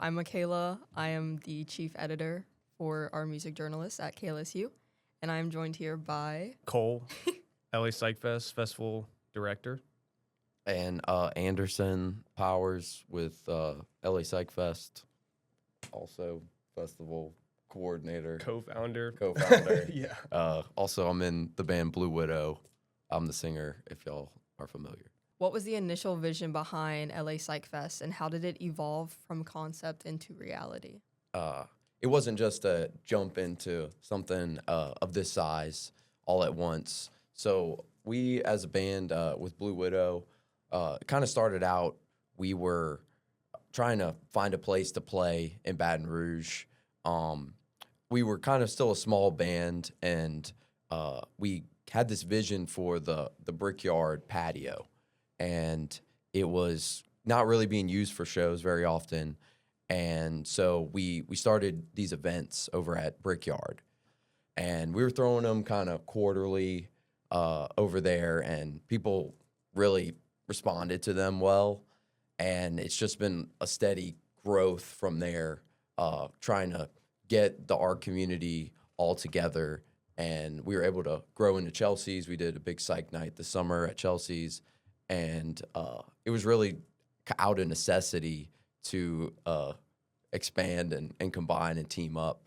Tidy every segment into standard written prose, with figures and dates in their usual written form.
I'm Michaela. I am the chief editor for our music journalists at KLSU, and I am joined here by Cole, LA Psych Fest festival director. And Anderson Powers with LA Psych Fest, also festival coordinator, Co-founder. co-founder. Also, I'm in the band Blue Widow. I'm the singer, if y'all are familiar. What was the initial vision behind LA Psych Fest, and how did it evolve from concept into reality? It wasn't just a jump into something of this size all at once. So we, as a band with Blue Widow, kind of started out, we were trying to find a place to play in Baton Rouge. We were kind of still a small band, and we had this vision for the Brickyard patio, and it was not really being used for shows very often. And so we started these events over at Brickyard, and we were throwing them kind of quarterly over there, and people really responded to them well. And it's just been a steady growth from there, trying to get the art community all together. And we were able to grow into Chelsea's. We did a big psych night this summer at Chelsea's, and it was really out of necessity to expand and combine and team up,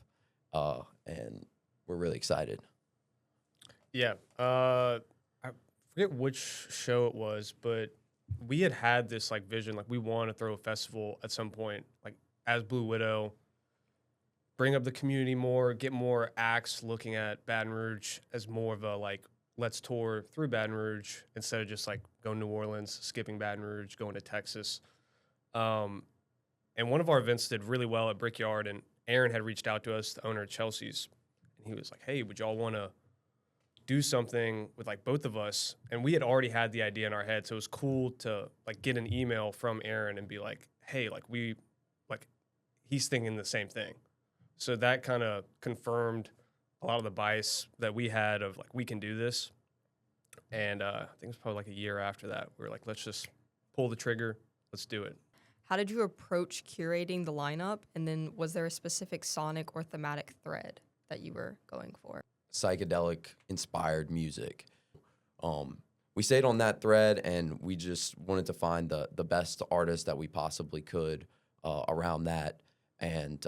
and we're really excited. Yeah. I forget which show it was, but we had this like vision, like we want to throw a festival at some point, like as Blue Widow, bring up the community more, get more acts looking at Baton Rouge as more of a like, let's tour through Baton Rouge instead of just like going to New Orleans, skipping Baton Rouge, going to Texas. And one of our events did really well at Brickyard, and Aaron had reached out to us, the owner of Chelsea's, and he was like, hey, would y'all want to do something with like both of us? And we had already had the idea in our head, so it was cool to like get an email from Aaron and be like, hey, like he's thinking the same thing. So that kind of confirmed a lot of the bias that we had of like, we can do this. And I think it was probably like a year after that, we were like, let's just pull the trigger, let's do it. How did you approach curating the lineup, and then was there a specific sonic or thematic thread that you were going for? Psychedelic inspired music. We stayed on that thread, and we just wanted to find the best artists that we possibly could around that. And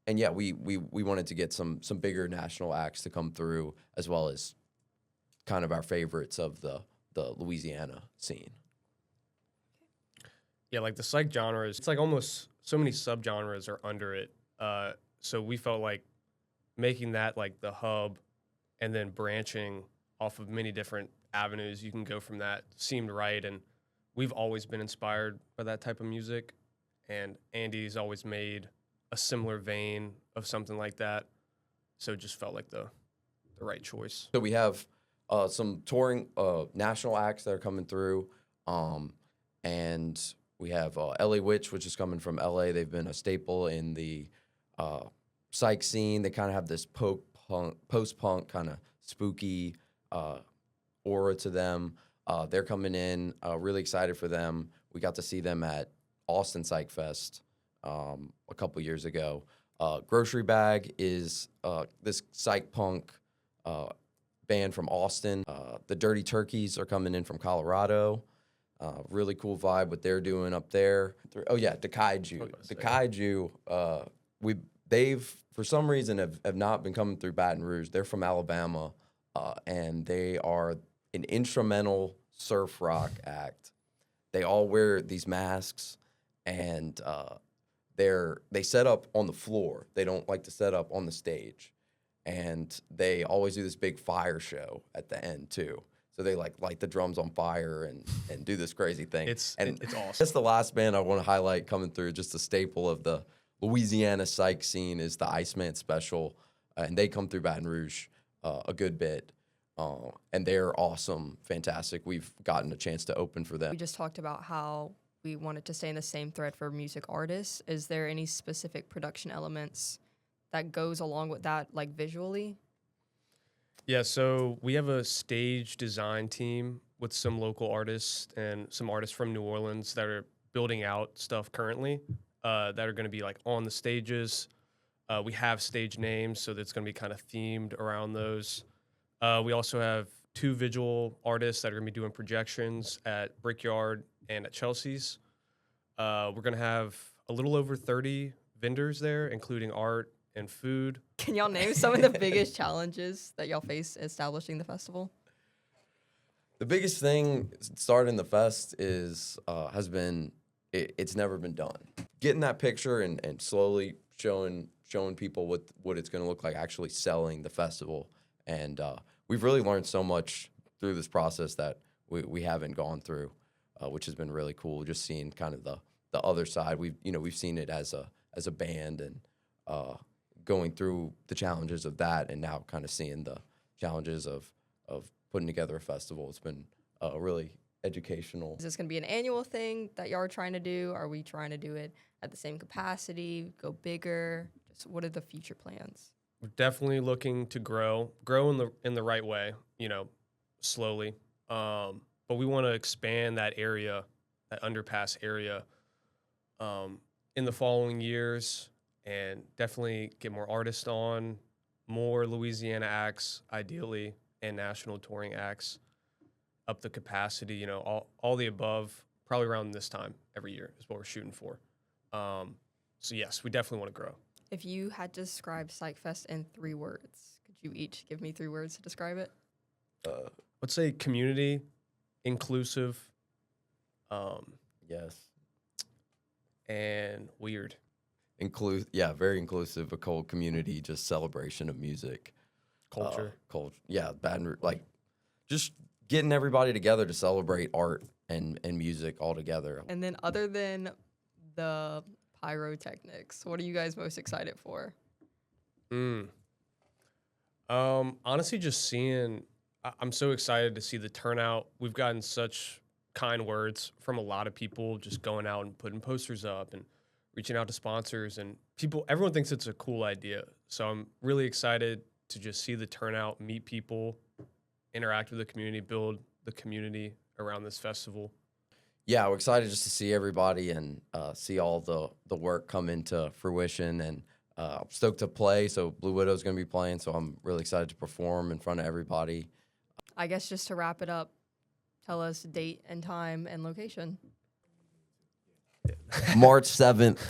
yeah, we wanted to get some bigger national acts to come through, as well as kind of our favorites of the Louisiana scene. Yeah, like the psych genres, it's like almost so many subgenres are under it. So we felt like making that like the hub and then branching off of many different avenues you can go from that seemed right. And we've always been inspired by that type of music. And Andy's always made a similar vein of something like that. So it just felt like the right choice. So we have some touring national acts that are coming through, and we have LA Witch, which is coming from LA. They've been a staple in the psych scene. They kind of have this post-punk kind of spooky aura to them. They're coming in. Really excited for them. We got to see them at Austin Psych Fest a couple years ago. Grocery Bag is this psych punk band from Austin. The Dirty Turkeys are coming in from Colorado. Really cool vibe what they're doing up there. Oh yeah, the Kaiju. The Kaiju, they've for some reason have not been coming through Baton Rouge. They're from Alabama, and they are an instrumental surf rock act. They all wear these masks, and they set up on the floor. They don't like to set up on the stage, and they always do this big fire show at the end too. So they like light the drums on fire and do this crazy thing. It's awesome. That's the last band I want to highlight coming through. Just a staple of the Louisiana psych scene is the Iceman Special, and they come through Baton Rouge a good bit, and they're awesome, fantastic. We've gotten a chance to open for them. We just talked about how we wanted to stay in the same thread for music artists. Is there any specific production elements that goes along with that, like visually? Yeah, so we have a stage design team with some local artists and some artists from New Orleans that are building out stuff currently that are going to be like on the stages. We have stage names, so that's going to be kind of themed around those. We also have 2 visual artists that are going to be doing projections at Brickyard and at Chelsea's. We're going to have a little over 30 vendors there, including art and food. Can y'all name some of the biggest challenges that y'all face establishing the festival? The biggest thing starting the fest has been it's never been done. Getting that picture and slowly showing people what it's going to look like actually selling the festival. And we've really learned so much through this process that we haven't gone through, which has been really cool. Just seeing kind of the other side. We've seen it as a band and going through the challenges of that, and now kind of seeing the challenges of putting together a festival. It's been really educational. Is this going to be an annual thing that y'all are trying to do? Are we trying to do it at the same capacity, go bigger? Just what are the future plans? We're definitely looking to grow in the right way, slowly. But we want to expand that area, that underpass area, in the following years, and definitely get more artists on, more Louisiana acts, ideally, and national touring acts, up the capacity, all the above, probably around this time every year is what we're shooting for. So yes, we definitely want to grow. If you had to describe Psych Fest in 3 words, could you each give me 3 words to describe it? Let's say community, inclusive, Yes. and weird. Very inclusive, a cold community, just celebration of music. Culture. Just getting everybody together to celebrate art and music all together. And then other than the pyrotechnics, what are you guys most excited for? Honestly, just I'm so excited to see the turnout. We've gotten such kind words from a lot of people just going out and putting posters up and reaching out to sponsors, and everyone thinks it's a cool idea. So I'm really excited to just see the turnout, meet people, interact with the community, build the community around this festival. Yeah, we're excited just to see everybody and see all the work come into fruition, and I'm stoked to play. So Blue Widow's going to be playing, so I'm really excited to perform in front of everybody. I guess just to wrap it up, tell us date and time and location. March 7th,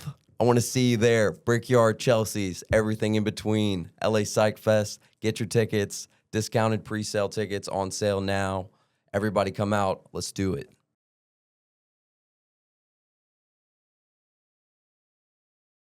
I want to see you there. Brickyard, Chelsea's, everything in between. LA Psych Fest. Get your tickets. Discounted pre-sale tickets on sale now. Everybody come out. Let's do it.